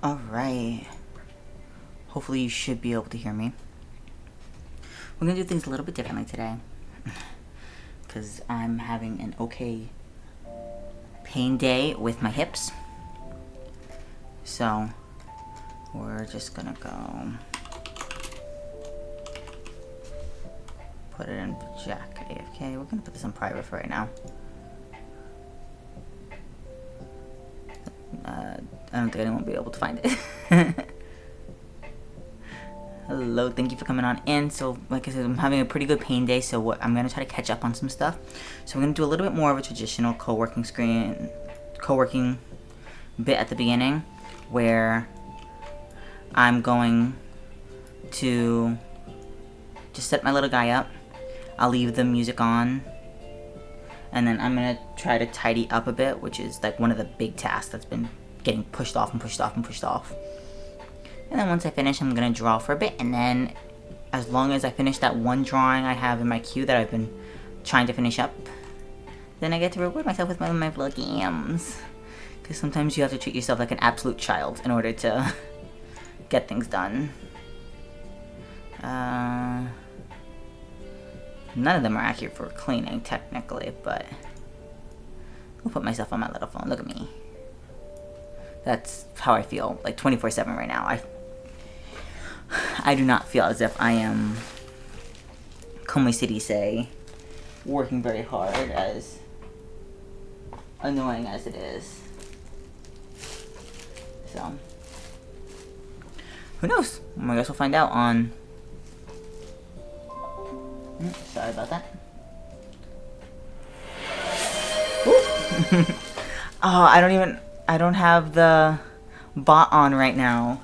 Alright. Hopefully you should be able to hear me. We're gonna do things a little bit differently today. Because I'm having an okay pain day with my hips. So, we're just gonna go put it in Jack AFK. We're gonna put this in private for right now. I don't think anyone will be able to find it. Hello, thank you for coming on in. So, like I said, I'm having a pretty good pain day, so I'm going to try to catch up on some stuff. So we're going to do a little bit more of a traditional co-working bit at the beginning, where I'm going to just set my little guy up. I'll leave the music on, and then I'm going to try to tidy up a bit, which is like one of the big tasks that's been getting pushed off and pushed off and pushed off. And then once I finish, I'm going to draw for a bit, and then as long as I finish that one drawing I have in my queue that I've been trying to finish up, then I get to reward myself with one of my little games. Because sometimes you have to treat yourself like an absolute child in order to get things done. None of them are accurate for cleaning, technically, but I'll put myself on my little phone. Look at me. That's how I feel, like 24/7 right now. I do not feel as if I am, como City say, working very hard, as annoying as it is. So, who knows? I guess we'll find out on... Sorry about that. Oh, I don't have the bot on right now.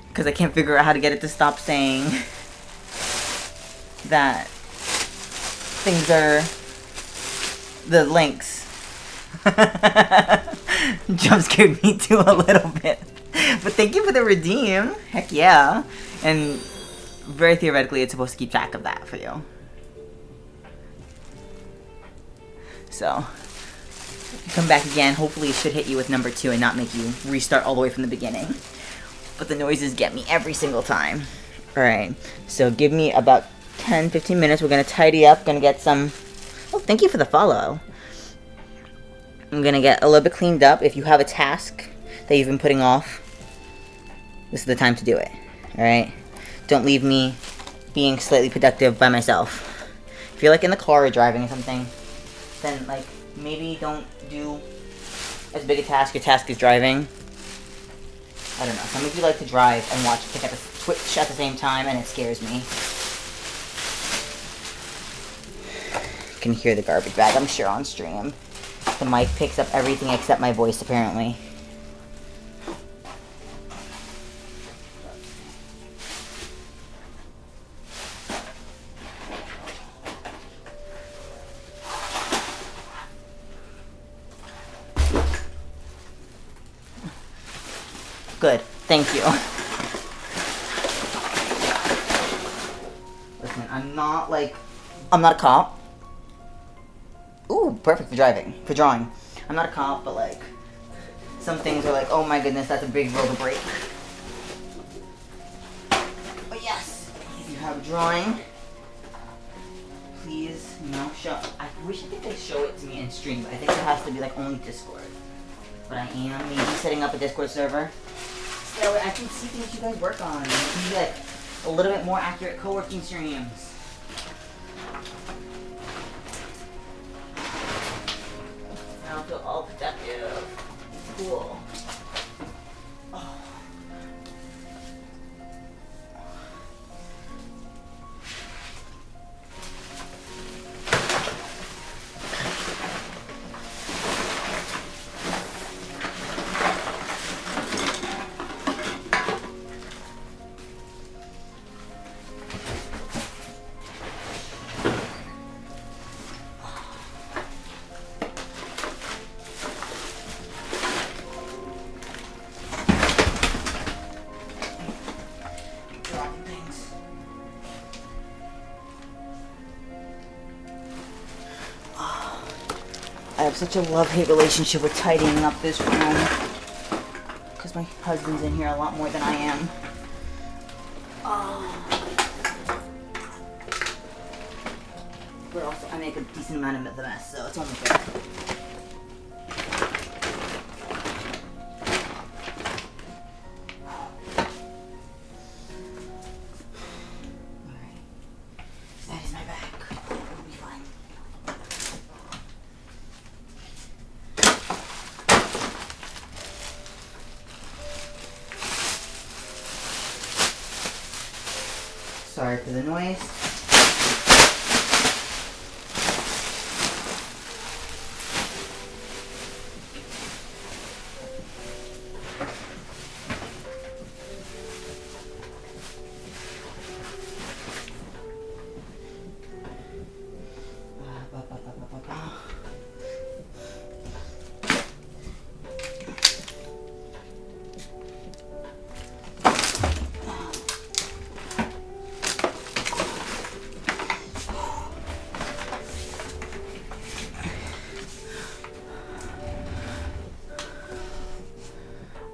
Because I can't figure out how to get it to stop saying that things are the links. Jump scared me too a little bit. But thank you for the redeem. Heck yeah. And very theoretically, it's supposed to keep track of that for you. So, if you come back again, hopefully it should hit you with number 2 and not make you restart all the way from the beginning. But the noises get me every single time. Alright, so give me about 10-15 minutes. We're going to tidy up, going to get some... Oh, thank you for the follow. I'm going to get a little bit cleaned up. If you have a task that you've been putting off, this is the time to do it. Alright? Don't leave me being slightly productive by myself. If you're like in the car or driving or something, then like maybe don't do as big a task. Your task is driving. I don't know. Some of you like to drive and watch Twitch at the same time, and it scares me. You can hear the garbage bag, I'm sure, on stream. The mic picks up everything except my voice, apparently. Good. Thank you. Listen, I'm not a cop. Ooh, perfect for drawing. I'm not a cop, but like, some things are like, oh my goodness, that's a big roll to break. But yes, if you have a drawing, please, show. I wish I could show it to me in stream, but I think it has to be like only Discord. But I am maybe setting up a Discord server. That way I can see things you guys work on. And it can be like a little bit more accurate co-working streams. And I'll feel all productive. Cool. Oh. I have such a love-hate relationship with tidying up this room. Because my husband's in here a lot more than I am. But also, I make a decent amount of the mess, so it's only fair. Sorry for the noise.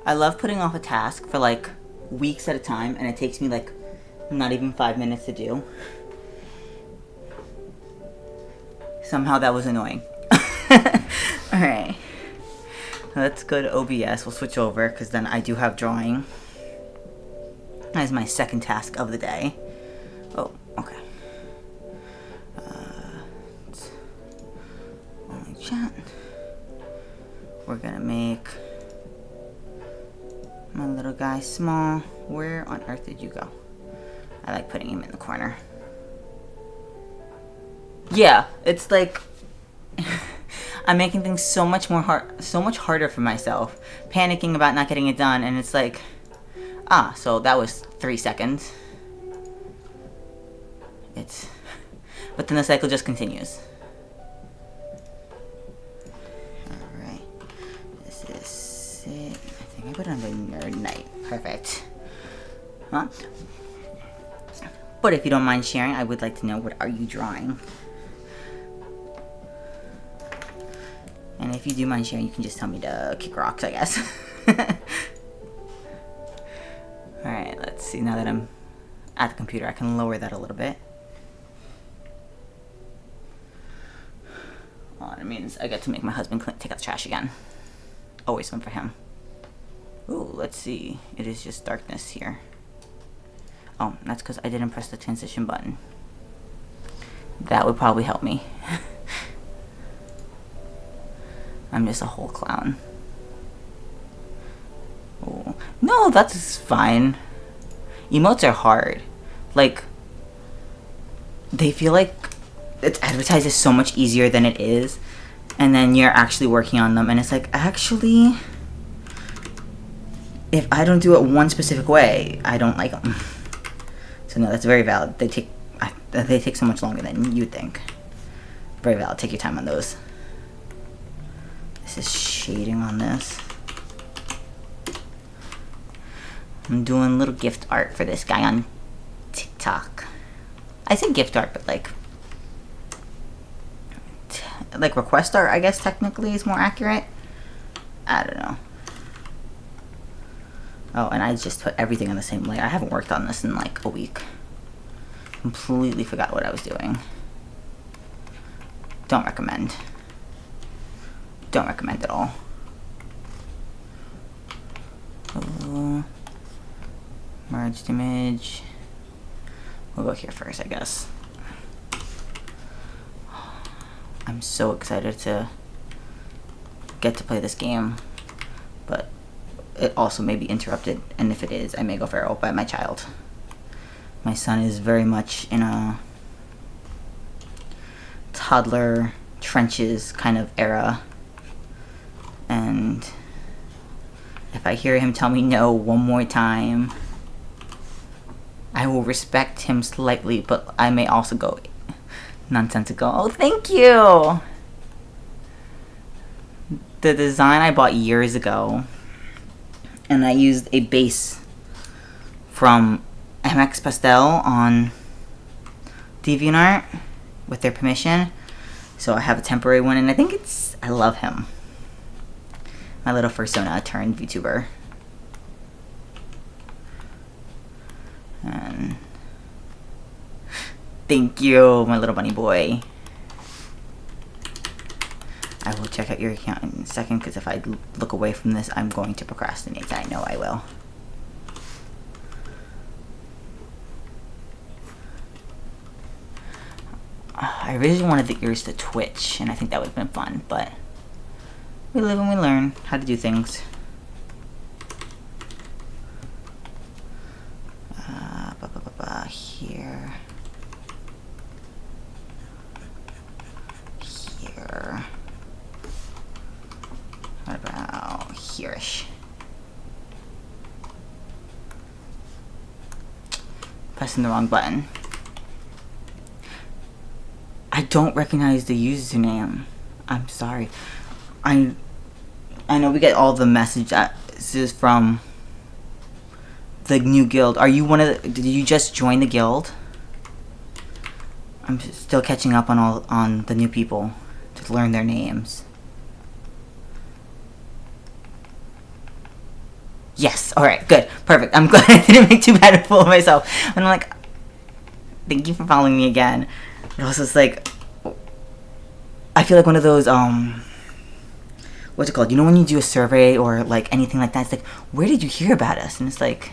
I love putting off a task for like weeks at a time, and it takes me like not even 5 minutes to do. Somehow that was annoying. Alright. Let's go to OBS. We'll switch over because then I do have drawing. That is my second task of the day. Oh, okay. Only chat. We're gonna make my little guy small. Where on earth did you go? I like putting him in the corner. Yeah, it's like I'm making things so much harder for myself, panicking about not getting it done, and it's like, so that was 3 seconds. But then the cycle just continues. Alright, this is it. I think I put it on the Nerd Night. Perfect. Huh? But if you don't mind sharing, I would like to know, what are you drawing? And if you do mind sharing, you can just tell me to kick rocks, I guess. Alright, let's see. Now that I'm at the computer, I can lower that a little bit. Oh, it means I get to make my husband take out the trash again. Always fun for him. Ooh, let's see. It is just darkness here. Oh, that's because I didn't press the transition button. That would probably help me. I'm just a whole clown. Oh. No, that's fine. Emotes are hard. Like, they feel like it's advertised as so much easier than it is. And then you're actually working on them, and it's like, actually, if I don't do it one specific way, I don't like them. So no, that's very valid. They take so much longer than you'd think. Very valid. Take your time on those. This is shading on this. I'm doing little gift art for this guy on TikTok. I say gift art, but like request art, I guess technically is more accurate. I don't know. Oh, and I just put everything on the same layer. I haven't worked on this in like a week. Completely forgot what I was doing. Don't recommend. Don't recommend at all. Oh, merged image. We'll go here first, I guess. I'm so excited to get to play this game, but it also may be interrupted, and if it is, I may go feral by my child. My son is very much in a toddler trenches kind of era, and if I hear him tell me no one more time, I will respect him slightly, but I may also go nonsensical. Oh, thank you! The design I bought years ago, and I used a base from MX Pastel on DeviantArt with their permission. So I have a temporary one, and I love him. My little fursona turned VTuber. And thank you, my little bunny boy. I will check out your account in a second, because if I look away from this, I'm going to procrastinate. I know I will. I originally wanted the ears to twitch, and I think that would have been fun, but we live and we learn how to do things. Here. Here. What about here-ish? Pressing the wrong button. I don't recognize the username. I'm sorry. I know we get all the messages from the new guild. Are you one of the... Did you just join the guild? I'm still catching up on the new people to learn their names. Yes. Alright, good. Perfect. I'm glad I didn't make too bad a fool of myself. And I'm like, thank you for following me again. It also is like, I feel like one of those, what's it called? You know when you do a survey or like anything like that, it's like, where did you hear about us? And it's like,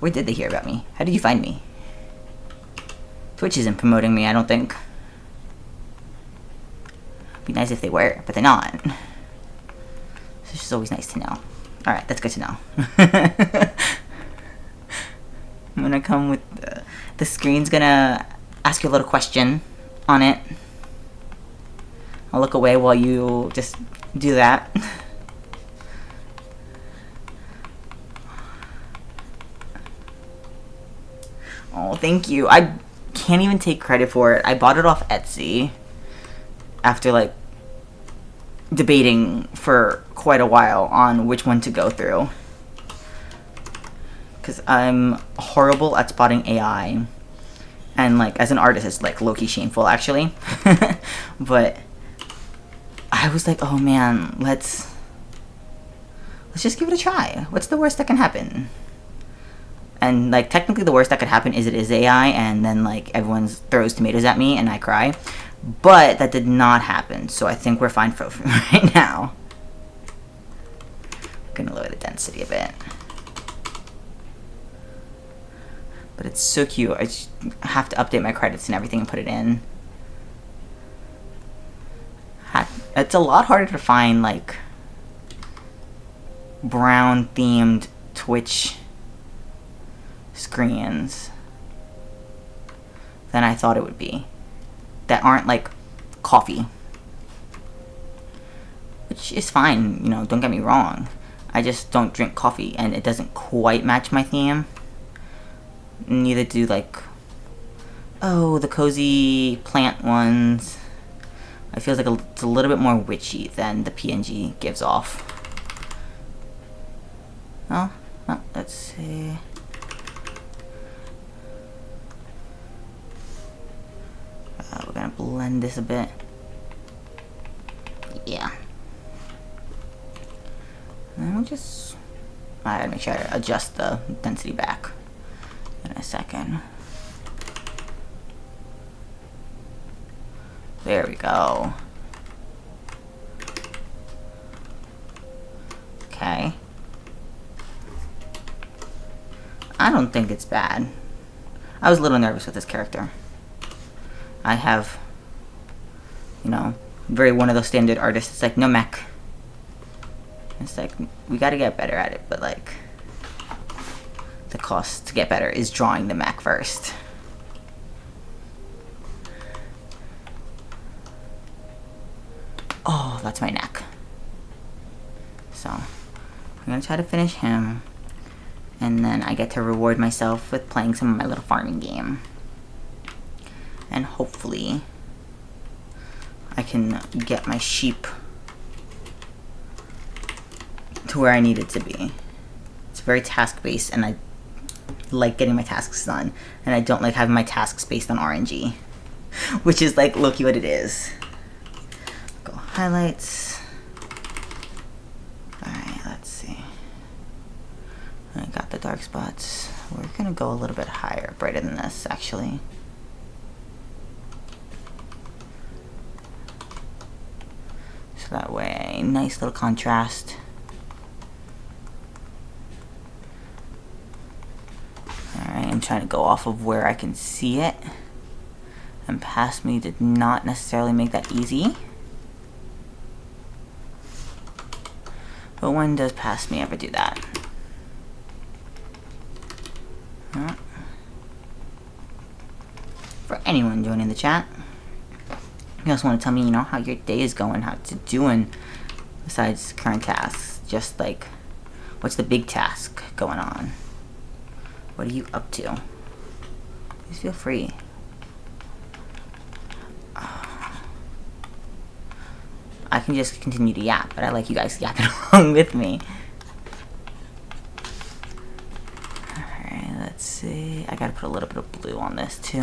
where did they hear about me? How did you find me? Twitch isn't promoting me, I don't think. Be nice if they were, but they're not. So it's just always nice to know. Alright, that's good to know. I'm gonna come with the screen's gonna ask you a little question on it. I'll look away while you just do that. Oh, thank you. I can't even take credit for it. I bought it off Etsy after like debating for quite a while on which one to go through, because I'm horrible at spotting AI, and like as an artist it's like low-key shameful actually. But I was like, oh man, let's just give it a try. What's the worst that can happen? And like technically the worst that could happen is it is AI, and then like everyone throws tomatoes at me and I cry. But that did not happen, so I think we're fine for right now. I'm gonna lower the density a bit. But it's so cute. I just have to update my credits and everything and put it in. It's a lot harder to find like brown themed Twitch screens than I thought it would be, that aren't like coffee, which is fine, you know, don't get me wrong. I just don't drink coffee and it doesn't quite match my theme. Neither do like, oh, the cozy plant ones. I feel like it's a little bit more witchy than the PNG gives off. Oh, let's see. We're gonna blend this a bit. Yeah. And we'll just... I gotta make sure I adjust the density back in a second. There we go. Okay. I don't think it's bad. I was a little nervous with this character. I have, you know, very one of those standard artists. It's like, no mech. It's like, we gotta get better at it, but like, the cost to get better is drawing the mech first. Oh, that's my neck. So, I'm gonna try to finish him, and then I get to reward myself with playing some of my little farming game. And hopefully I can get my sheep to where I need it to be. It's very task-based, and I like getting my tasks done, and I don't like having my tasks based on RNG, which is like low-key what it is. Go highlights. Alright, let's see. I got the dark spots. we're gonna go a little bit higher, brighter than this, actually. So that way, nice little contrast. Alright, I'm trying to go off of where I can see it. And past me did not necessarily make that easy. But when does past me ever do that? For anyone joining the chat, you also want to tell me, you know, how your day is going, how it's doing besides current tasks. Just like, what's the big task going on? What are you up to? Please feel free. I can just continue to yap, but I like you guys yapping along with me. Alright, let's see. I gotta put a little bit of blue on this too.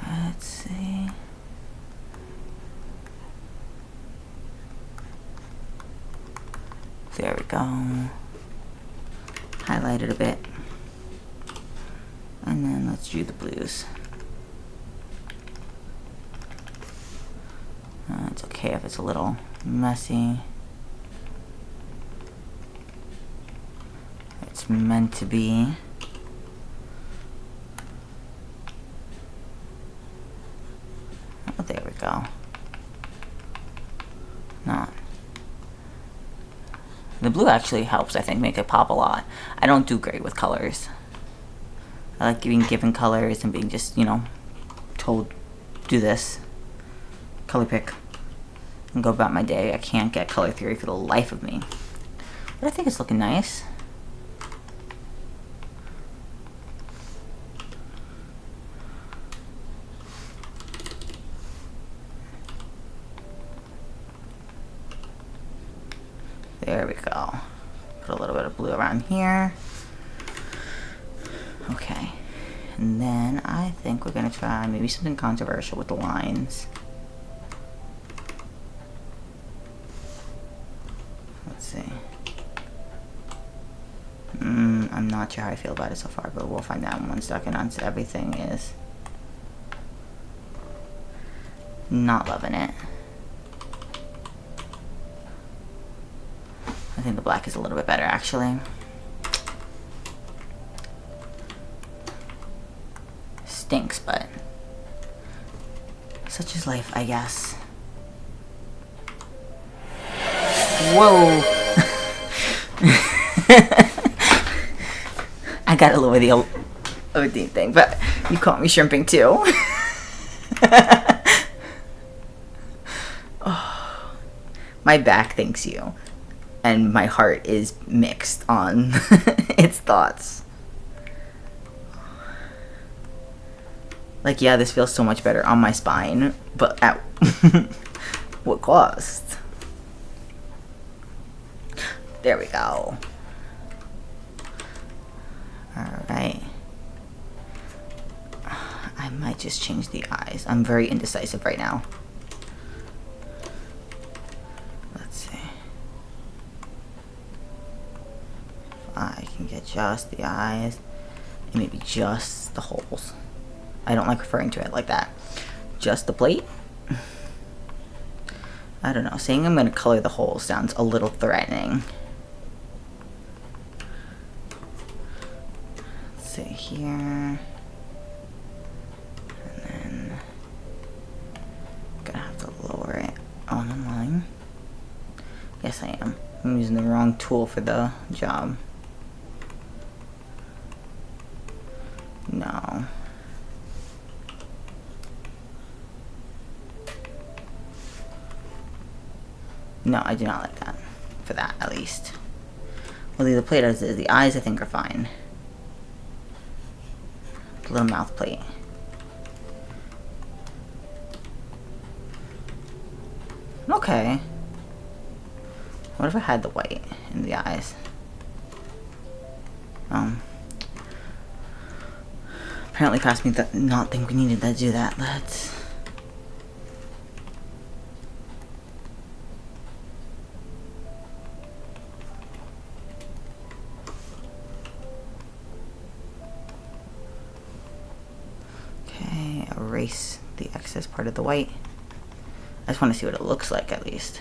Let's see. There we go. Highlight it a bit. And then let's do the blues. It's okay if it's a little messy. It's meant to be. Oh, there we go. Not. The blue actually helps, I think, make it pop a lot. I don't do great with colors. I like being given colors and being just, you know, told, do this. Color pick. And go about my day. I can't get color theory for the life of me. But I think it's looking nice. There we go. Put a little bit of blue around here. Okay. And then I think we're gonna try maybe something controversial with the lines. Let's see. I'm not sure how I feel about it so far, but we'll find out in 1 second once everything is not loving it. I think the black is a little bit better, actually. Stinks, but such is life, I guess. Whoa! I gotta lower the OD thing, but you caught me shrimping too. Oh, my back thanks you, and my heart is mixed on its thoughts. Like, yeah, this feels so much better on my spine, but at what cost? There we go. Alright. I might just change the eyes. I'm very indecisive right now. Let's see. If I can get just the eyes, and maybe just the holes. I don't like referring to it like that. Just the plate? I don't know. Saying I'm going to color the holes sounds a little threatening. Let's see here. And then I'm going to have to lower it on the line. Yes, I am. I'm using the wrong tool for the job. No. No, I do not like that. For that, at least. Well, the plate as is. The eyes, I think, are fine. The little mouth plate. Okay. What if I had the white in the eyes? Apparently past me that not think we needed to do that. Let's Okay, erase the excess part of the white. I just want to see what it looks like at least.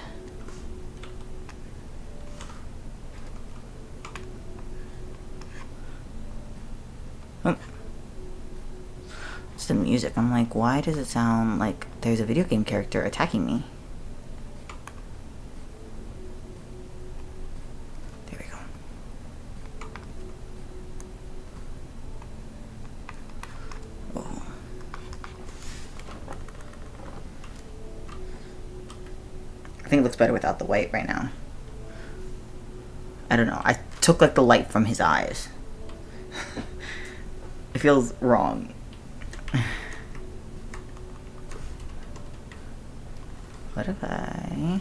Oh. It's the music. I'm like, why does it sound like there's a video game character attacking me? There we go. Oh. I think it looks better without the white right now. I don't know. I took like the light from his eyes. It feels wrong. What if I...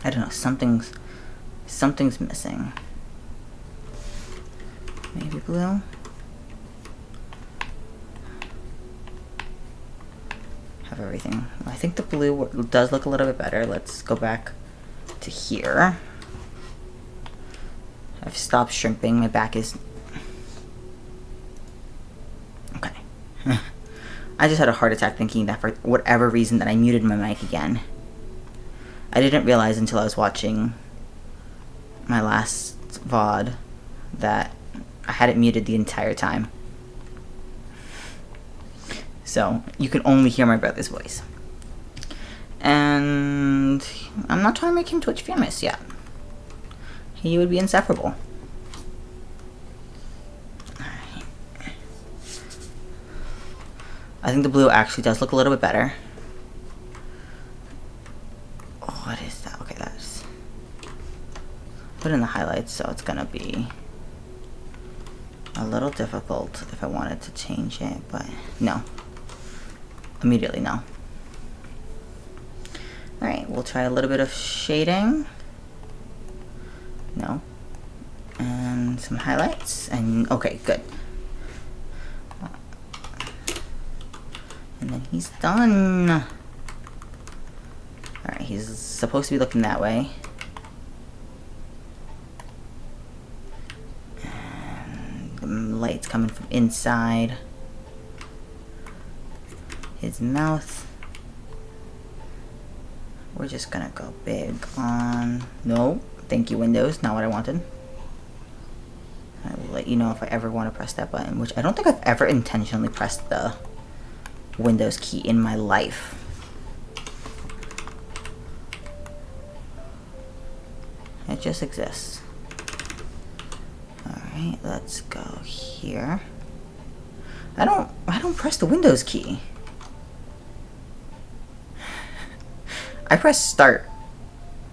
I don't know, something's missing. Maybe blue? Have everything. I think the blue does look a little bit better. Let's go back to here. I've stopped shrimping. My back is... Okay. I just had a heart attack thinking that for whatever reason that I muted my mic again. I didn't realize until I was watching my last VOD that I had it muted the entire time. So, you can only hear my brother's voice. And I'm not trying to make him Twitch famous yet. He would be insufferable. Alright. I think the blue actually does look a little bit better. Oh, what is that? Okay, that's... Put in the highlights, so it's gonna be a little difficult if I wanted to change it, but no. Immediately no. Alright, we'll try a little bit of shading. No. And some highlights. And okay, good. And then he's done. Alright, he's supposed to be looking that way. And the light's coming from inside his mouth. We're just gonna go big on... No, thank you, Windows. Not what I wanted. I will let you know if I ever want to press that button, which I don't think I've ever intentionally pressed the Windows key in my life. It just exists. Alright, let's go here. I don't press the Windows key. I press start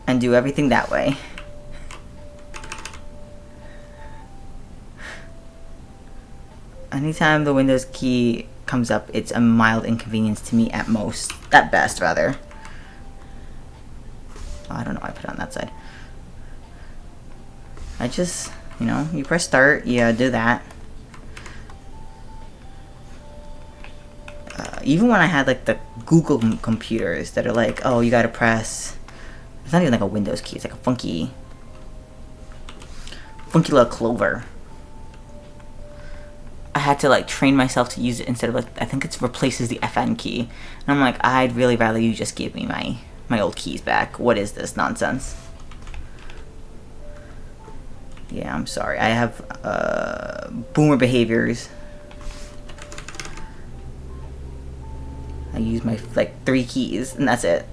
and do everything that way. Anytime the Windows key comes up, it's a mild inconvenience to me at most. At best, rather. Oh, I don't know why I put it on that side. I just, you know, you press start, you do that. Even when I had like the Google computers that are like, oh, you gotta press, it's not even like a Windows key, it's like a funky little clover. I had to like train myself to use it instead of like, I think it replaces the FN key. And I'm like, I'd really rather you just give me my old keys back. What is this nonsense? Yeah, I'm sorry. I have boomer behaviors. I use my like 3 keys and that's it.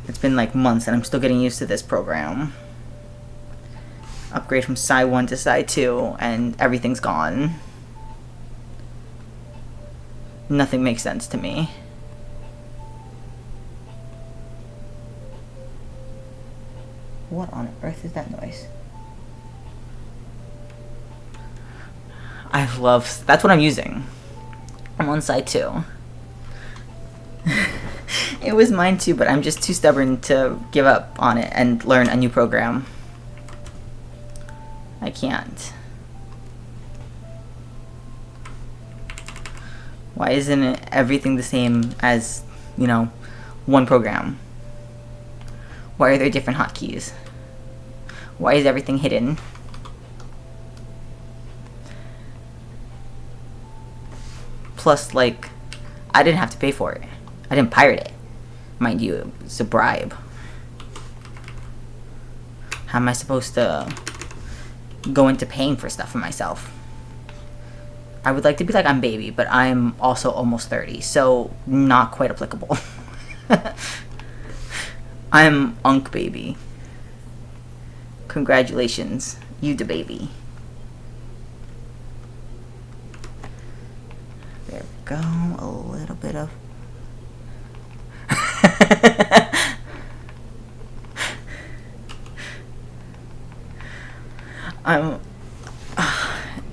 It's been like months and I'm still getting used to this program. Upgrade from Psi 1 to Psi 2 and everything's gone. Nothing makes sense to me. What on earth is that noise? I love... That's what I'm using. I'm on Psi 2. It was mine too, but I'm just too stubborn to give up on it and learn a new program. I can't. Why isn't it everything the same as, you know, one program? Why are there different hotkeys? Why is everything hidden? Plus, like, I didn't have to pay for it. I didn't pirate it. Mind you, it's a bribe. How am I supposed to go into paying for stuff for myself? I would like to be like I'm baby, but I'm also almost 30, so not quite applicable. I'm Unk baby. Congratulations, you the baby. There we go, a little bit of...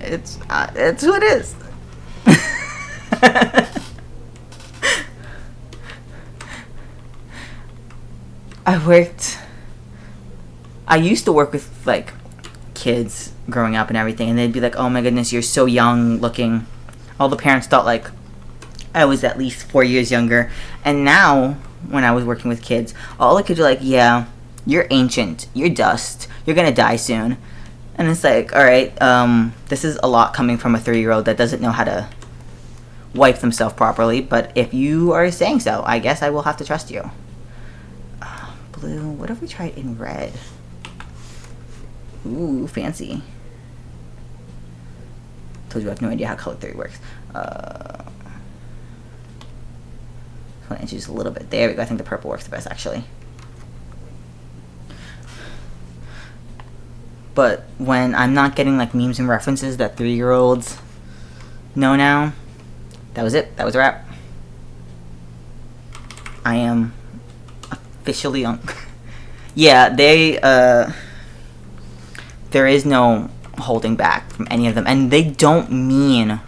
it's what it is. I used to work with, like, kids growing up and everything, and they'd be like, oh my goodness, you're so young looking. All the parents thought, like, I was at least 4 years younger. And now, when I was working with kids, all the kids are like, yeah, you're ancient, you're dust, you're gonna die soon. And it's like, alright, this is a lot coming from a 3-year-old that doesn't know how to wipe themselves properly, but if you are saying so, I guess I will have to trust you. Blue, what if we tried in red? Ooh, fancy. Told you I have no idea how color theory works. Just a little bit. There we go. I think the purple works the best, actually. But when I'm not getting, like, memes and references that 3-year-olds know now, that was it. That was a wrap. I am officially on. Yeah, there is no holding back from any of them, and they don't mean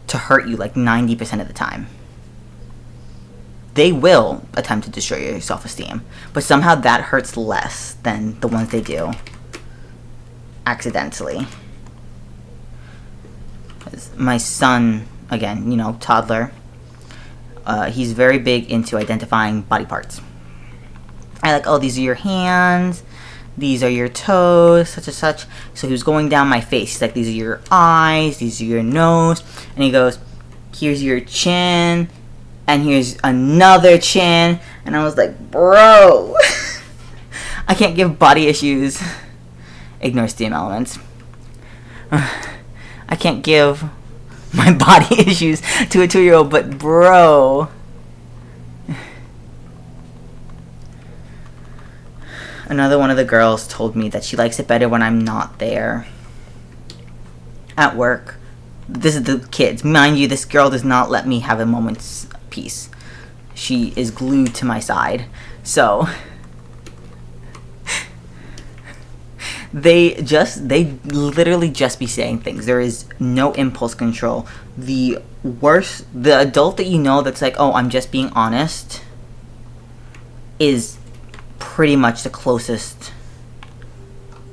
to hurt you like 90% of the time. They will attempt to destroy your self-esteem, but somehow that hurts less than the ones they do accidentally. My son, again, you know, toddler, he's very big into identifying body parts. I like, oh, these are your hands, these are your toes, such and such. So he was going down my face. He's like, these are your eyes, these are your nose. And he goes, here's your chin, and here's another chin. And I was like, bro, I can't give body issues. Ignore STEAM elements. I can't give my body issues to a 2-year-old, but bro. Another one of the girls told me that she likes it better when I'm not there at work. This is the kids. Mind you, this girl does not let me have a moment's peace. She is glued to my side. So they literally just be saying things. There is no impulse control. The adult that you know that's like, oh, I'm just being honest, is pretty much the closest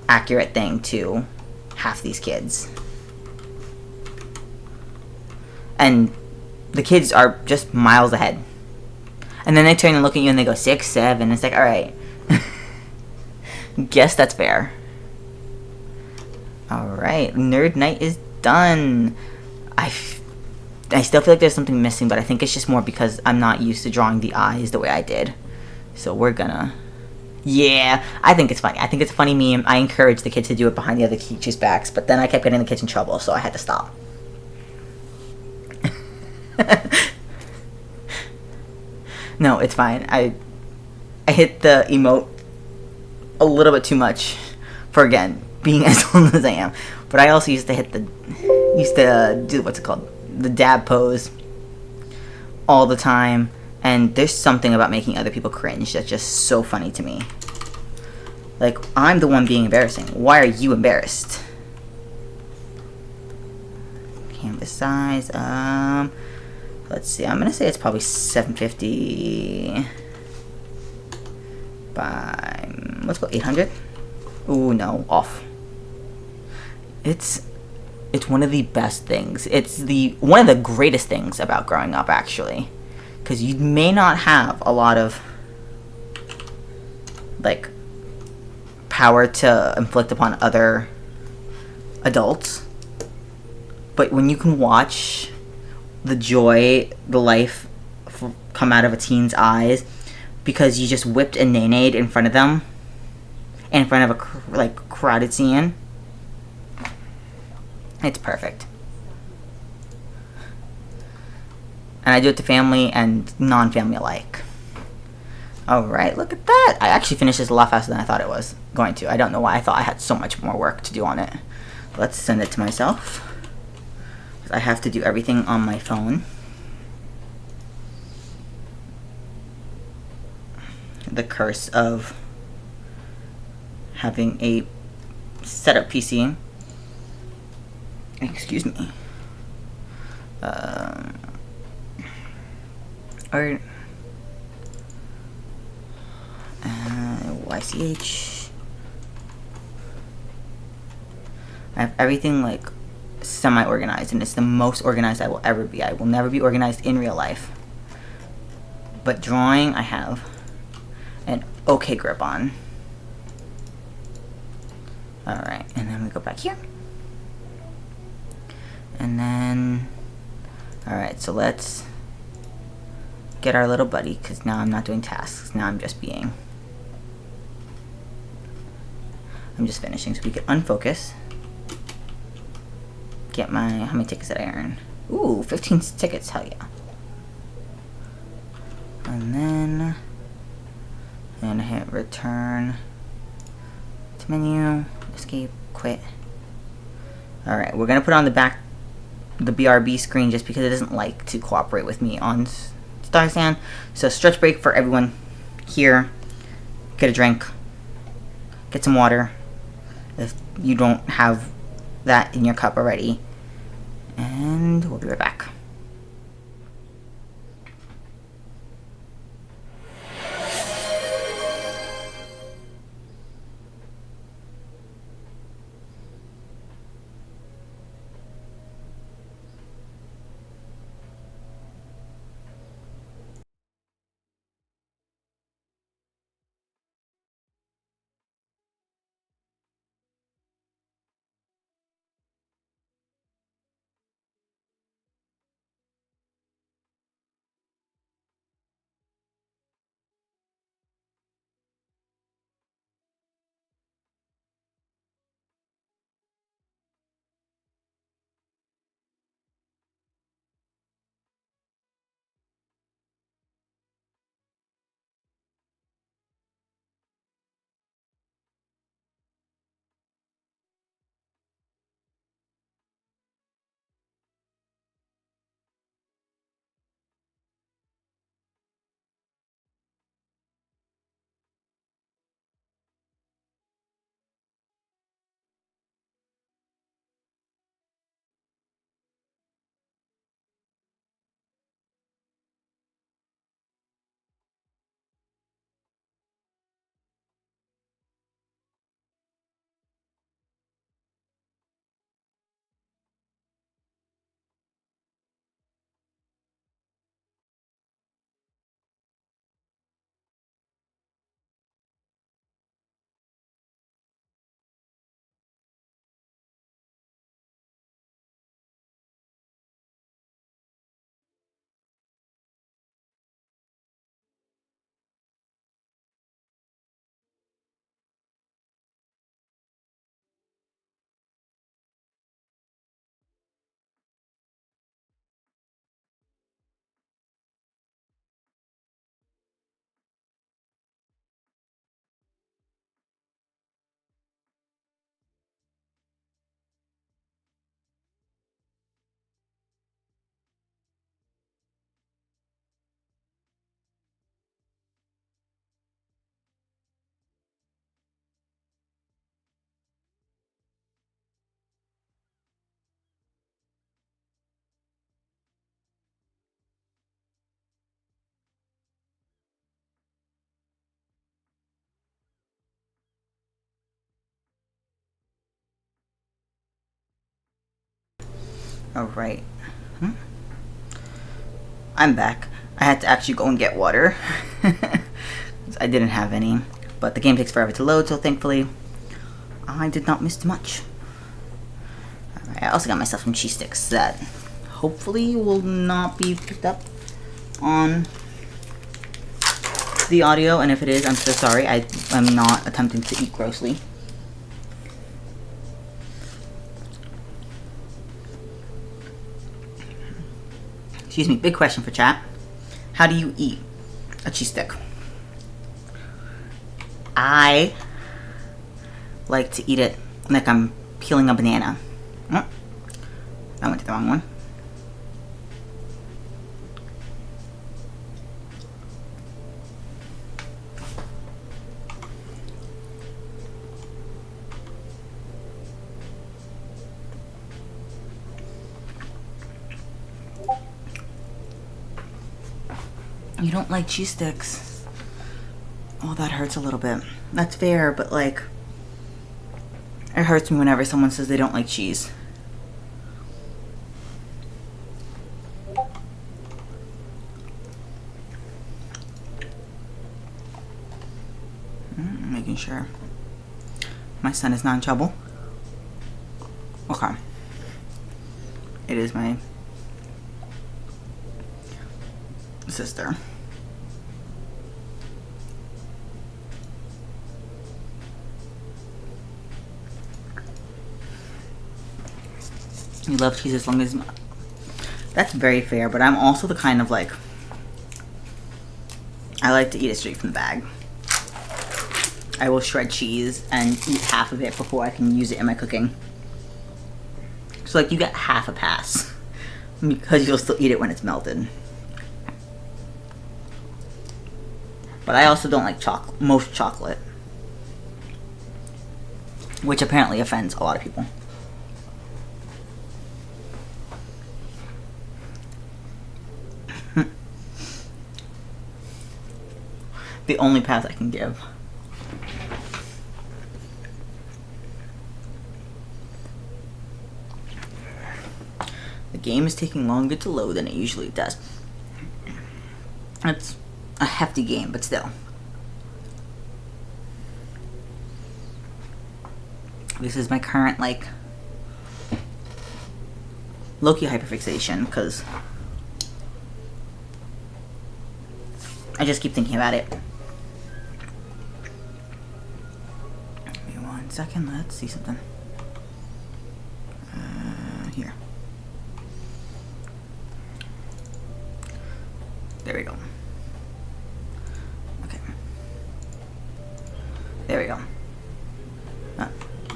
accurate thing to half these kids. And the kids are just miles ahead. And then they turn and look at you and they go 6, 7. It's like, alright. Guess that's fair. Alright, Nerd Night is done. I still feel like there's something missing, but I think it's just more because I'm not used to drawing the eyes the way I did. So we're gonna... Yeah, I think it's funny. I think it's a funny meme. I encouraged the kids to do it behind the other teachers' backs, but then I kept getting the kids in trouble, so I had to stop. No, it's fine. I hit the emote a little bit too much for, again, being as old as I am. But I also used to do, what's it called? The dab pose all the time. And there's something about making other people cringe that's just so funny to me. Like, I'm the one being embarrassing. Why are you embarrassed? Canvas size, let's see. I'm gonna say it's probably 750 by, let's go 800. Ooh, no, off. It's one of the best things. It's one of the greatest things about growing up, actually. Because you may not have a lot of, like, power to inflict upon other adults. But when you can watch the joy, the life come out of a teen's eyes because you just whipped and nay-nayed in front of them, in front of a crowded scene, it's perfect. And I do it to family and non-family alike. Alright, look at that. I actually finished this a lot faster than I thought it was going to. I don't know why I thought I had so much more work to do on it. Let's send it to myself. I have to do everything on my phone. The curse of having a setup PC. Excuse me. YCH. I have everything like semi-organized, and it's the most organized I will ever be. I will never be organized in real life. But drawing, I have an okay grip on. Alright, and then we go back here. And then... Alright, so let's get our little buddy, because now I'm not doing tasks. Now I'm just being... I'm just finishing, so we can unfocus. Get my... How many tickets did I earn? Ooh, 15 tickets, hell yeah. And then... And hit return to menu, escape, quit. Alright, we're gonna put on the BRB screen just because it doesn't like to cooperate with me on Star Sand. So stretch break for everyone here. Get a drink. Get some water if you don't have that in your cup already. And we'll be right back. Alright. I'm back. I had to actually go and get water. I didn't have any. But the game takes forever to load, so thankfully I did not miss too much. Alright, I also got myself some cheese sticks that hopefully will not be picked up on the audio, and if it is, I'm so sorry. I'm not attempting to eat grossly. Excuse me, big question for chat. How do you eat a cheese stick? I like to eat it like I'm peeling a banana. Oh, I went to the wrong one. You don't like cheese sticks. Oh, that hurts a little bit. That's fair, but like, it hurts me whenever someone says they don't like cheese. Making sure my son is not in trouble. Okay. It is my sister. You love cheese as long as... That's very fair, but I'm also the kind of like... I like to eat it straight from the bag. I will shred cheese and eat half of it before I can use it in my cooking. So like you get half a pass because you'll still eat it when it's melted. But I also don't like most chocolate, which apparently offends a lot of people. The only pass I can give. The game is taking longer to load than it usually does. It's a hefty game, but still. This is my current, like, low-key hyperfixation, because I just keep thinking about it. Give me 1 second, let's see something. Here. There we go. Okay. There we go.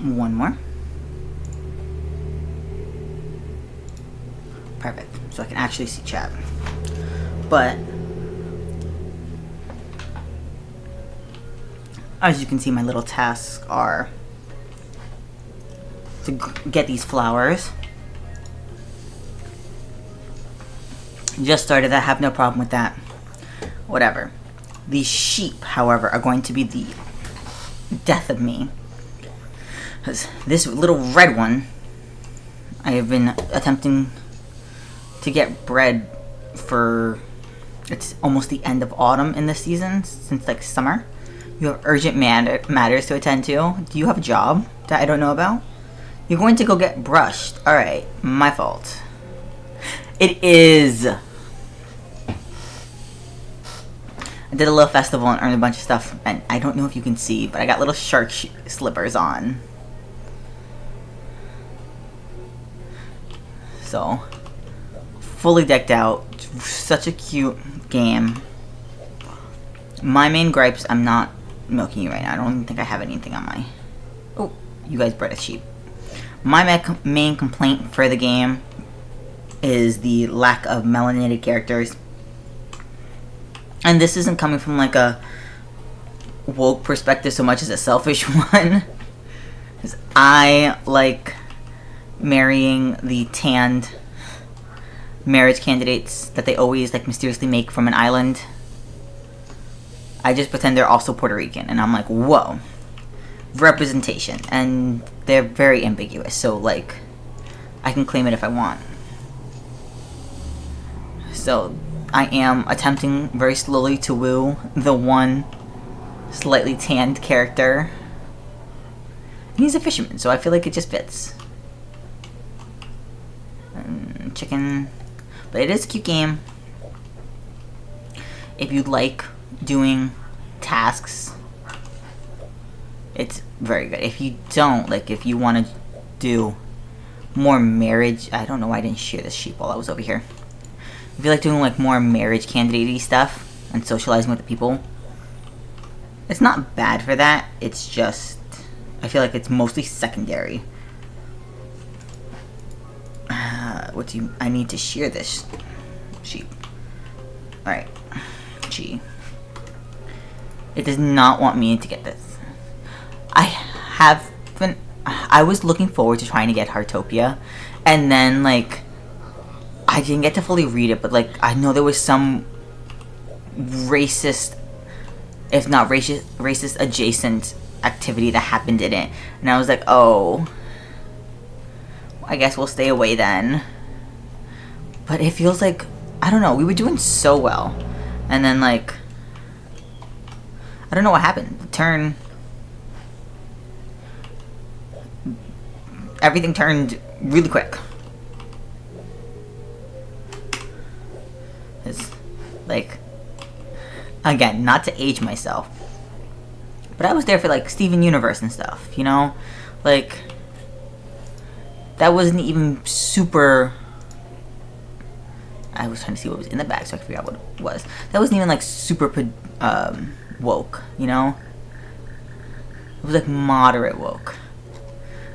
One more. Perfect. So I can actually see chat. But as you can see, my little tasks are to get these flowers. Just started. I have no problem with that. Whatever. These sheep, however, are going to be the death of me. Because this little red one, I have been attempting to get bred for... It's almost the end of autumn in this season, since like summer. You have urgent matters to attend to. Do you have a job that I don't know about? You're going to go get brushed. Alright, my fault. It is. I did a little festival and earned a bunch of stuff, and I don't know if you can see, but I got little shark slippers on. So, fully decked out. Such a cute game. My main gripes, I'm not milking you right now. I don't even think I have anything on my... Oh, you guys bred a sheep. My main complaint for the game is the lack of melanated characters. And this isn't coming from like a woke perspective so much as a selfish one. Because I like marrying the tanned marriage candidates that they always like mysteriously make from an island. I just pretend they're also Puerto Rican, and I'm like, whoa, representation. And they're very ambiguous, so like I can claim it if I want. So I am attempting very slowly to woo the one slightly tanned character He's a fisherman, so I feel like it just fits. Chicken. But it is a cute game. If you like doing tasks, it's very good. If you don't, like if you want to do more marriage, I don't know why I didn't share this sheep while I was over here. If you like doing like more marriage candidate-y stuff and socializing with the people, it's not bad for that. It's just, I feel like it's mostly secondary. I need to shear this sheep. Alright. Gee. It does not want me to get this. I was looking forward to trying to get Heartopia, and then, like, I didn't get to fully read it, but, like, I know there was some racist, if not racist adjacent activity that happened in it, and I was like, oh, I guess we'll stay away then. But it feels like, I don't know, we were doing so well, and then, like, I don't know what happened. The turn, everything turned really quick. It's like, again, not to age myself, but I was there for like Steven Universe and stuff, you know? Like, that wasn't even super. I was trying to see what was in the bag so I could figure out what it was. That wasn't even like super woke, you know? It was like moderate woke.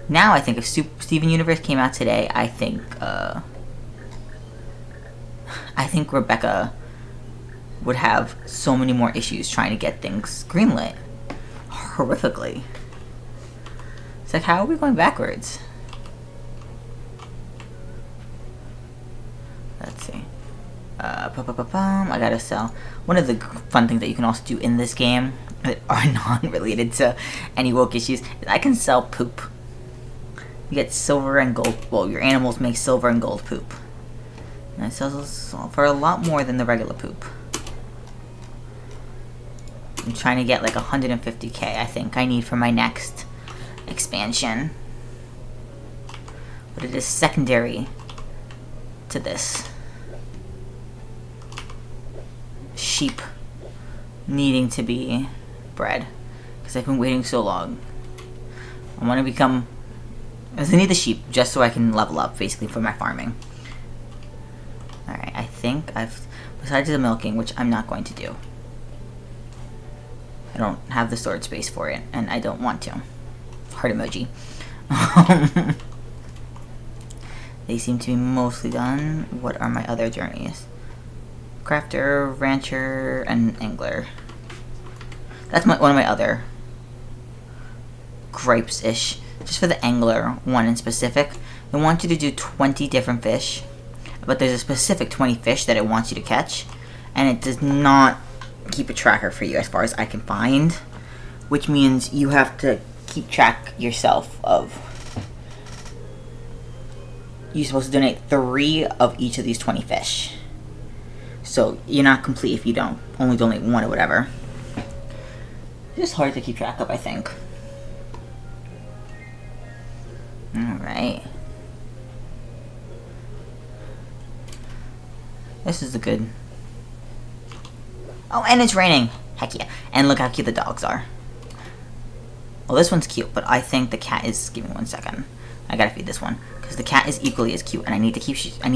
Now I think if Steven Universe came out today, I think Rebecca would have so many more issues trying to get things greenlit. Horrifically. It's like, how are we going backwards? Let's see. I gotta sell. One of the fun things that you can also do in this game that are non-related to any woke issues is I can sell poop. You get silver and gold. Well, your animals make silver and gold poop. And it sells for a lot more than the regular poop. I'm trying to get like 150k, I think I need for my next expansion. But it is secondary to this. Sheep needing to be bred. Because I've been waiting so long. I want to become... I need the sheep just so I can level up, basically, for my farming. Alright, I think I've... Besides the milking, which I'm not going to do. I don't have the storage space for it, and I don't want to. Heart emoji. They seem to be mostly done. What are my other journeys? Crafter, rancher, and angler. That's one of my other gripes-ish. Just for the angler one in specific, I want you to do 20 different fish, but there's a specific 20 fish that it wants you to catch, and it does not keep a tracker for you as far as I can find, which means you have to keep track yourself of... You're supposed to donate 3 of each of these 20 fish. So you're not complete if you don't only donate 1 or whatever. It's just hard to keep track of, I think. Alright. This is the good... Oh, and it's raining! Heck yeah. And look how cute the dogs are. Well, this one's cute, but I think the cat is... Give me 1 second. I gotta feed this one. Because the cat is equally as cute, and I need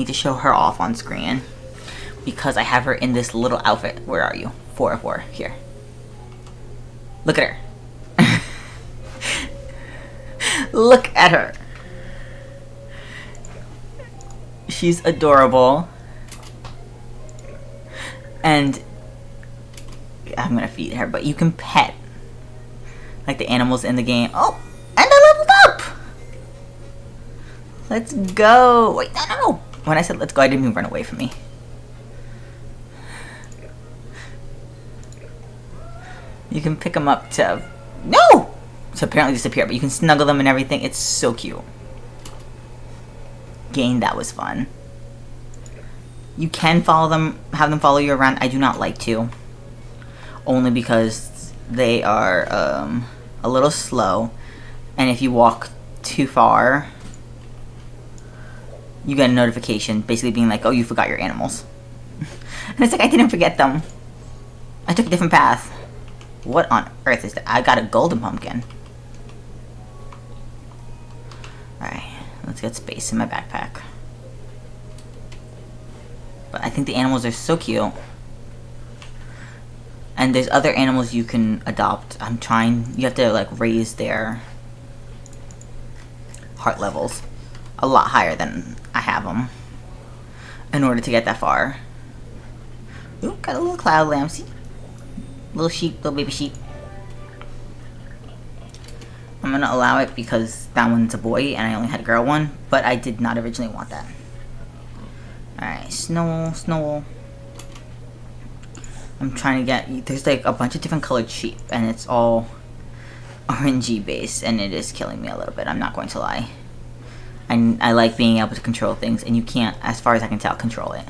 to show her off on screen. Because I have her in this little outfit. Where are you? 4 of 4. Here. Look at her. Look at her. She's adorable. And I'm gonna feed her, but you can pet like the animals in the game. Oh, and I leveled up. Let's go. Wait, no. When I said let's go, I didn't even run away from me. You can pick them up to... No! To apparently disappear, but you can snuggle them and everything. It's so cute. Game, that was fun. You can follow them, have them follow you around. I do not like to. Only because they are a little slow. And if you walk too far, you get a notification basically being like, oh, you forgot your animals. And it's like, I didn't forget them. I took a different path. What on earth is that? I got a golden pumpkin. Alright, let's get space in my backpack. But I think the animals are so cute. And there's other animals you can adopt. You have to like raise their heart levels a lot higher than I have them in order to get that far. Ooh, got a little cloud lamb. See? Little sheep, little baby sheep. I'm gonna allow it because that one's a boy and I only had a girl one, but I did not originally want that. Alright, Snow. I'm trying to get, there's like a bunch of different colored sheep and it's all RNG based and it is killing me a little bit, I'm not going to lie. I like being able to control things and you can't, as far as I can tell, control it.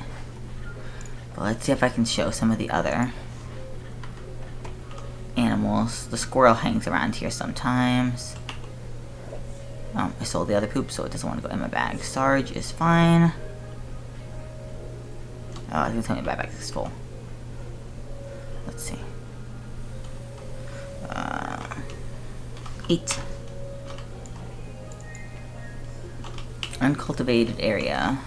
But let's see if I can show some of the other animals. The squirrel hangs around here sometimes. Oh, I sold the other poop so it doesn't want to go in my bag. Sarge is fine. Oh, it's gonna tell me my backpack is full. Let's see. 8. Uncultivated area.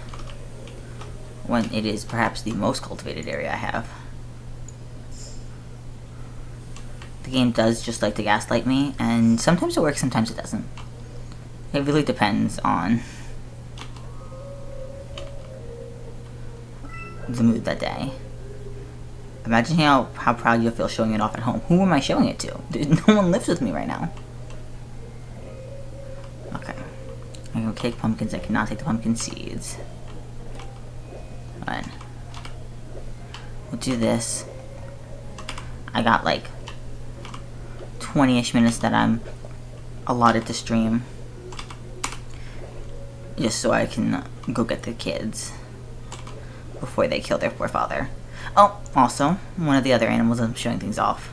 When it is perhaps the most cultivated area I have. The game does just like to gaslight me, and sometimes it works, sometimes it doesn't. It really depends on the mood that day. Imagine how proud you'll feel showing it off at home. Who am I showing it to? No one lives with me right now. Okay. I can take pumpkins, I cannot take the pumpkin seeds. Fine. We'll do this. I got like 20-ish minutes that I'm allotted to stream. Just so I can go get the kids before they kill their poor father. Oh, also, one of the other animals I'm showing things off.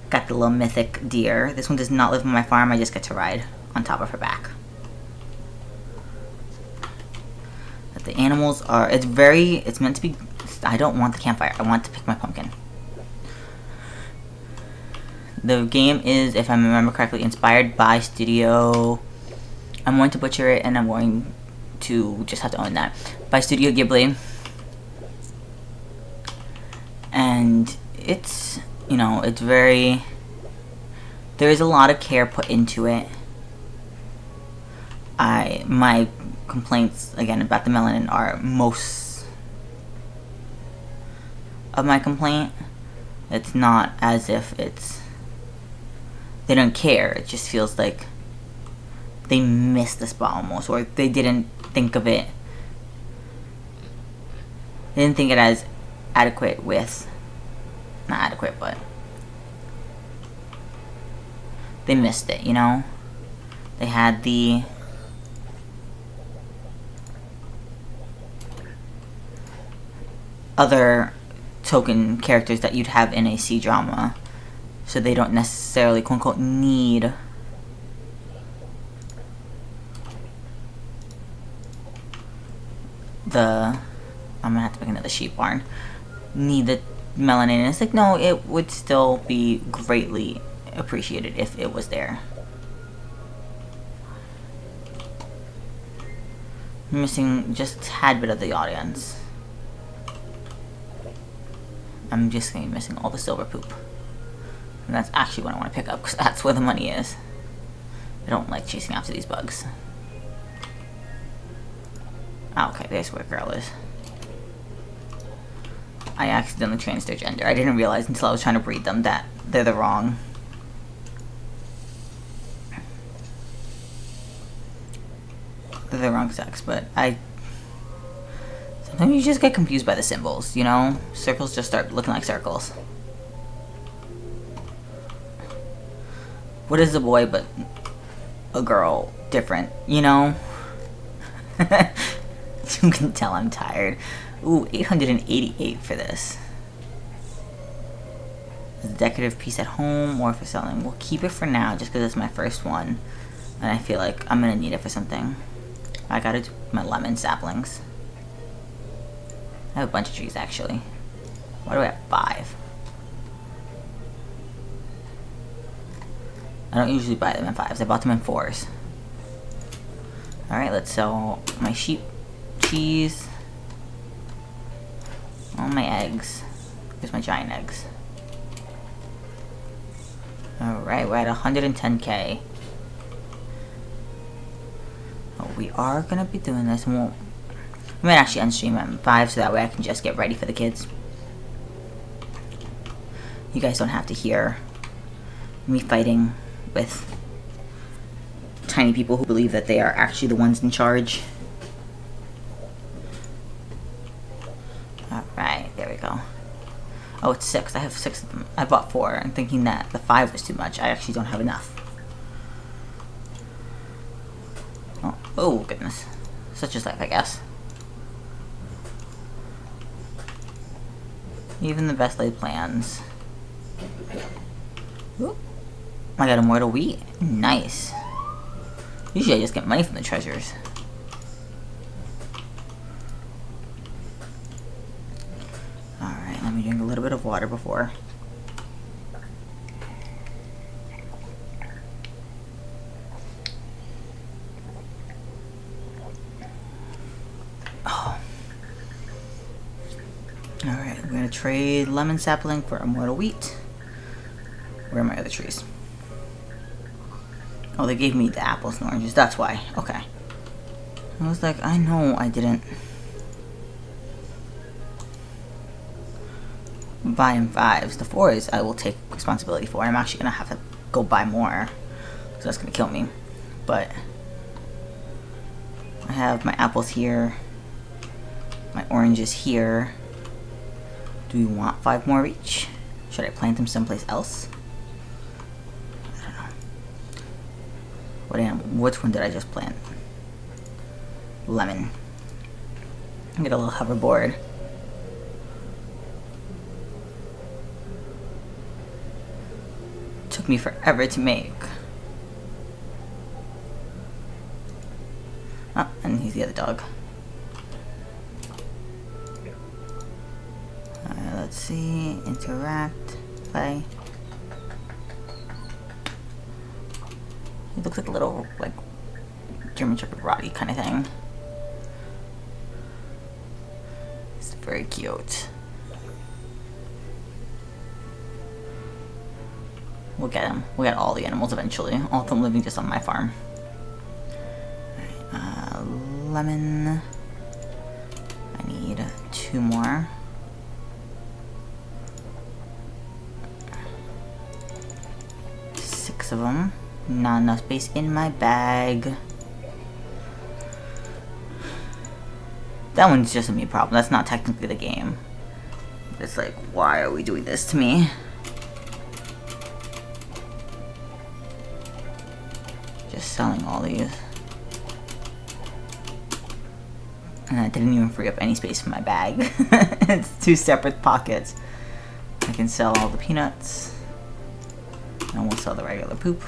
Got the little mythic deer. This one does not live on my farm, I just get to ride on top of her back. But the animals are, it's meant to be, I don't want the campfire, I want to pick my pumpkin. The game is, if I remember correctly, inspired by Studio, I'm going to butcher it and I'm going to just have to own that, by Studio Ghibli. And it's, you know, it's very, there is a lot of care put into it. My complaints, again, about the melanin are most of my complaint. It's not as if they don't care, it just feels like they missed the spot almost, or they didn't think of it, they didn't think it as adequate with, not adequate, but they missed it, you know? They had the other token characters that you'd have in a C-drama, so they don't necessarily, quote-unquote, need the, I'm gonna have to make another sheep barn, need the melanin. And it's like, no, it would still be greatly appreciated if it was there. I'm missing just a tad bit of the audience. I'm just gonna be missing all the silver poop. And that's actually what I want to pick up, because that's where the money is. I don't like chasing after these bugs. Oh, okay, there's where girl is. I accidentally changed their gender. I didn't realize until I was trying to breed them that they're the wrong. They're the wrong sex, but sometimes you just get confused by the symbols, you know? Circles just start looking like circles. What is a boy but a girl different, you know? You can tell I'm tired. Ooh, 888 for this. Is a decorative piece at home or for selling? We'll keep it for now just because it's my first one. And I feel like I'm gonna need it for something. I gotta do my lemon saplings. I have a bunch of trees, actually. Why do I have 5? I don't usually buy them in 5s. I bought them in 4s. Alright, let's sell my sheep cheese. All my eggs. Here's my giant eggs. Alright, we're at 110k. Oh, we are gonna be doing this. We might actually unstream it in 5 so that way I can just get ready for the kids. You guys don't have to hear me fighting with tiny people who believe that they are actually the ones in charge. Alright, there we go. Oh, it's 6. I have 6 of them. I bought 4 and thinking that the 5 was too much. I actually don't have enough. Oh goodness. Such is life, I guess. Even the best laid plans. Ooh. I got immortal wheat. Nice. Usually I just get money from the treasures. Alright, let me drink a little bit of water before. Oh. Alright, we're gonna trade lemon sapling for immortal wheat. Where are my other trees? Oh, they gave me the apples and oranges, that's why. Okay. I was like, I know I didn't buy in 5s. The 4s I will take responsibility for. I'm actually gonna have to go buy more, because that's gonna kill me. But I have my apples here, my oranges here. Do we want 5 more each? Should I plant them someplace else? I don't know. Which one did I just plant? Lemon. Get a little hoverboard. Took me forever to make. Oh, and he's the other dog. Let's see, interact, play. He looks like a little, like, German Shepherd Roddy kind of thing. It's very cute. We'll get him. We'll get all the animals eventually. All of them living just on my farm. Alright, lemon. I need 2 more. Of them. Not enough space in my bag. That one's just a me problem. That's not technically the game. It's like, why are we doing this to me? Just selling all these. And I didn't even free up any space for my bag. It's 2 separate pockets. I can sell all the peanuts. And we'll sell the regular poop.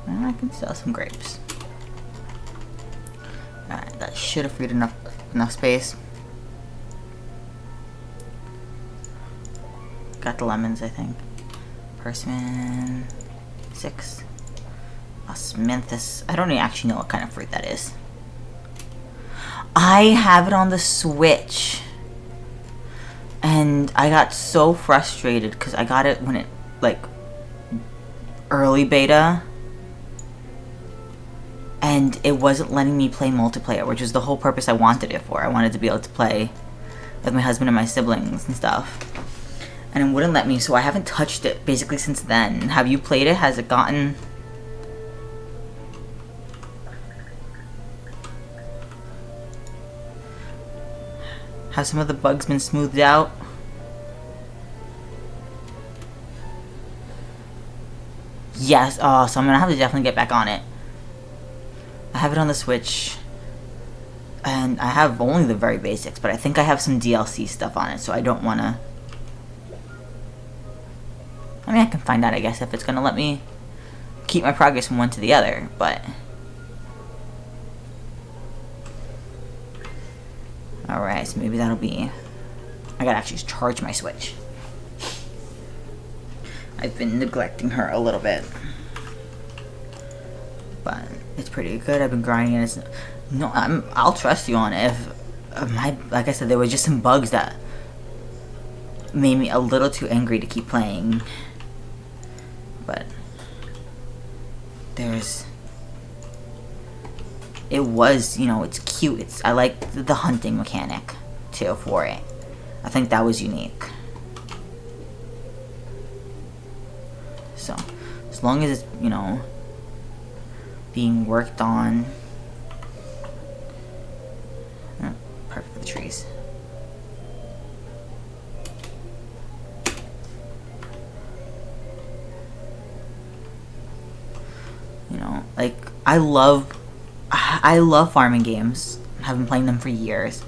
And I can sell some grapes. Alright, that should have freed enough space. Got the lemons, I think. Persimmon. 6. Osmanthus. I don't actually know what kind of fruit that is. I have it on the Switch. And I got so frustrated because I got it when it, like, early beta. And it wasn't letting me play multiplayer, which is the whole purpose I wanted it for. I wanted to be able to play with my husband and my siblings and stuff. And it wouldn't let me, so I haven't touched it basically since then. Have you played it? Has it gotten... Have some of the bugs been smoothed out? Yes, oh, so I'm gonna have to definitely get back on it. I have it on the Switch. And I have only the very basics, but I think I have some DLC stuff on it, so I don't wanna... I mean, I can find out, I guess, if it's gonna let me keep my progress from one to the other, but... Alright, so maybe that'll be... I gotta actually charge my Switch. I've been neglecting her a little bit. But it's pretty good. I've been grinding it. No, I'll trust you on it. Like I said, there were just some bugs that made me a little too angry to keep playing. But it was, you know, it's cute. I like the hunting mechanic too for it. I think that was unique. So, as long as it's, you know, being worked on. Oh, perfect for the trees. You know, like, I love farming games. I've been playing them for years.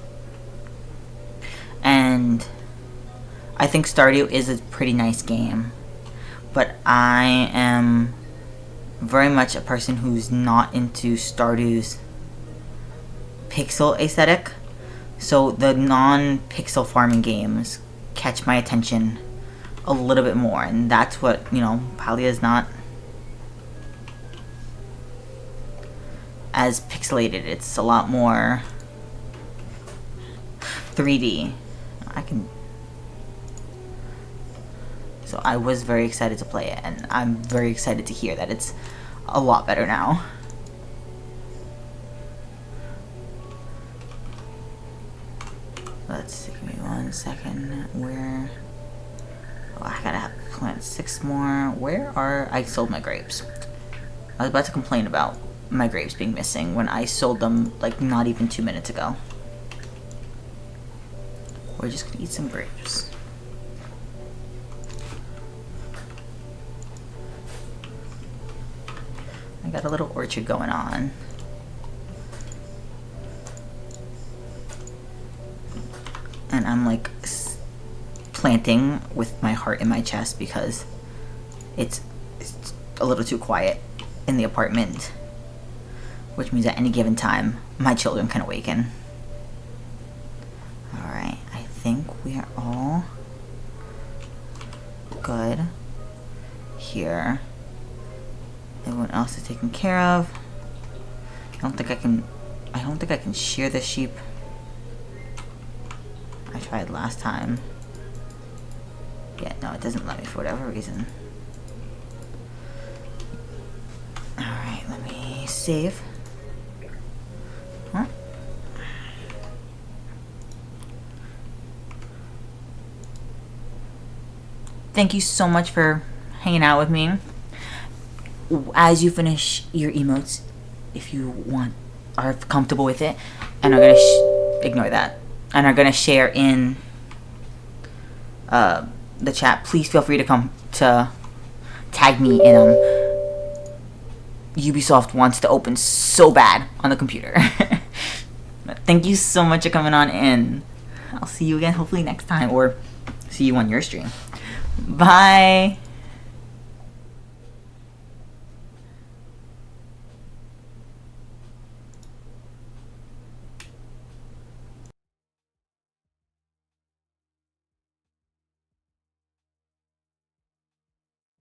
And I think Stardew is a pretty nice game. But I am very much a person who's not into Stardew's pixel aesthetic. So the non-pixel farming games catch my attention a little bit more. And that's what, you know, Palia is not as pixelated. It's a lot more 3D. So I was very excited to play it, and I'm very excited to hear that it's a lot better now. Let's see, give me 1 second. Where? Oh, I gotta plant 6 more. Where are... I sold my grapes. I was about to complain about my grapes being missing when I sold them, like, not even 2 minutes ago. We're just gonna eat some grapes. I got a little orchard going on. And I'm like planting with my heart in my chest because it's a little too quiet in the apartment. Which means at any given time, my children can awaken. Alright, I think we are all good here. Everyone else is taken care of. I don't think I can shear the sheep. I tried last time. Yeah, no, it doesn't let me for whatever reason. Alright, let me save. Huh? Thank you so much for hanging out with me. As you finish your emotes, if you are comfortable with it, and are gonna ignore that, and are gonna share in the chat, please feel free to come to tag me in them. Ubisoft wants to open so bad on the computer. Thank you so much for coming on in. I'll see you again hopefully next time, or see you on your stream. Bye.